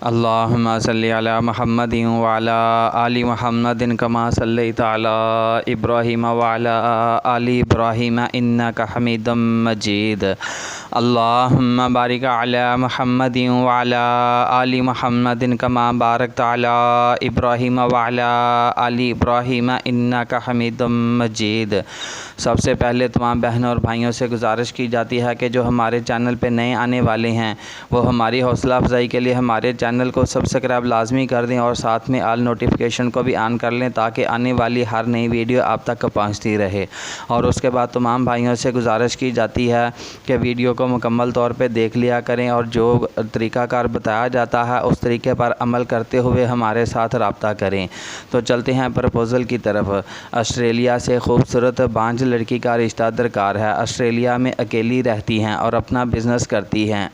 اللہم صلی علی محمد وعلی آل محمد کما صلیت علی ابراہیم وعلی آل ابراہیم انک حمید مجید۔ اللہم بارک علی محمد وعلی آل محمد کما بارکت علی ابراہیم وعلی آل ابراہیم انک حمید مجید۔ سب سے پہلے تمام بہنوں اور بھائیوں سے گزارش کی جاتی ہے کہ جو ہمارے چینل پہ نئے آنے والے ہیں وہ ہماری حوصلہ افزائی کے لیے ہمارے چینل کو سبسکرائب لازمی کر دیں اور ساتھ میں آل نوٹیفیکیشن کو بھی آن کر لیں تاکہ آنے والی ہر نئی ویڈیو آپ تک پہنچتی رہے۔ اور اس کے بعد تمام بھائیوں سے گزارش کی جاتی ہے کہ ویڈیو کو مکمل طور پہ دیکھ لیا کریں اور جو طریقہ کار بتایا جاتا ہے اس طریقے پر عمل کرتے ہوئے ہمارے ساتھ رابطہ کریں۔ تو چلتے ہیں پرپوزل کی طرف۔ آسٹریلیا سے خوبصورت بانجھ لڑکی کا رشتہ درکار ہے۔ آسٹریلیا میں اکیلی رہتی ہیں اور اپنا بزنس کرتی ہیں۔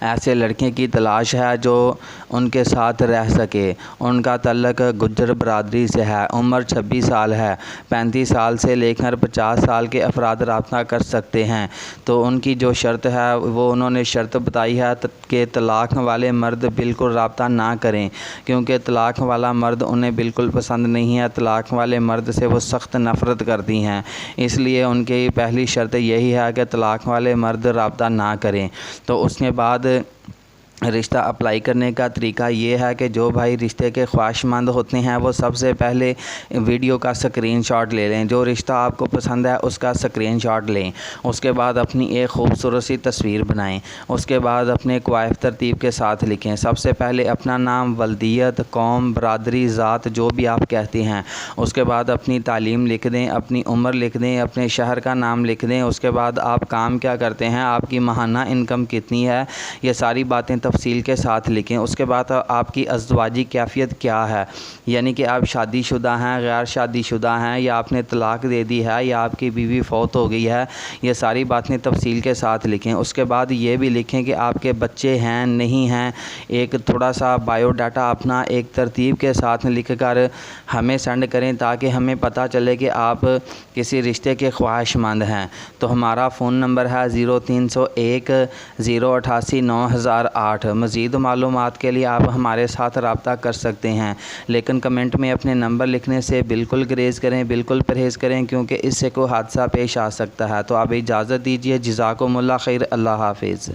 ایسے لڑکے کی تلاش ہے جو ان کے ساتھ رہ سکے۔ ان کا تعلق گجر برادری سے ہے۔ عمر 26 سال ہے۔ 35 سال سے لے کر 50 سال کے افراد رابطہ کر سکتے ہیں۔ تو ان کی جو شرط ہے وہ انہوں نے شرط بتائی ہے کہ طلاق والے مرد بالکل رابطہ نہ کریں، کیونکہ طلاق والا مرد انہیں بالکل پسند نہیں ہے۔ طلاق والے مرد سے وہ سخت نفرت کرتی ہیں، اس لیے ان کی پہلی شرط یہی ہے کہ طلاق والے مرد رابطہ نہ کریں۔ تو اس کے بعد رشتہ اپلائی کرنے کا طریقہ یہ ہے کہ جو بھائی رشتے کے خواہشمند ہوتے ہیں وہ سب سے پہلے ویڈیو کا سکرین شاٹ لے لیں۔ جو رشتہ آپ کو پسند ہے اس کا سکرین شاٹ لیں۔ اس کے بعد اپنی ایک خوبصورت سی تصویر بنائیں۔ اس کے بعد اپنے کوائف ترتیب کے ساتھ لکھیں۔ سب سے پہلے اپنا نام، ولدیت، قوم، برادری، ذات جو بھی آپ کہتے ہیں۔ اس کے بعد اپنی تعلیم لکھ دیں، اپنی عمر لکھ دیں، اپنے شہر کا نام لکھ دیں۔ اس کے بعد آپ کام کیا کرتے ہیں، آپ کی ماہانہ انکم کتنی ہے، یہ ساری باتیں تفصیل کے ساتھ لکھیں۔ اس کے بعد آپ کی ازدواجی کیفیت کیا ہے، یعنی کہ آپ شادی شدہ ہیں، غیر شادی شدہ ہیں، یا آپ نے طلاق دے دی ہے، یا آپ کی بیوی فوت ہو گئی ہے، یہ ساری باتیں تفصیل کے ساتھ لکھیں۔ اس کے بعد یہ بھی لکھیں کہ آپ کے بچے ہیں نہیں ہیں۔ ایک تھوڑا سا بایو ڈاٹا اپنا ایک ترتیب کے ساتھ لکھ کر ہمیں سینڈ کریں تاکہ ہمیں پتہ چلے کہ آپ کسی رشتے کے خواہش مند ہیں۔ تو ہمارا فون نمبر ہے 0301 088 9008۔ مزید معلومات کے لیے آپ ہمارے ساتھ رابطہ کر سکتے ہیں، لیکن کمنٹ میں اپنے نمبر لکھنے سے بالکل گریز کریں، بالکل پرہیز کریں، کیونکہ اس سے کوئی حادثہ پیش آ سکتا ہے۔ تو آپ اجازت دیجیے۔ جزاکم اللہ خیر۔ اللہ حافظ۔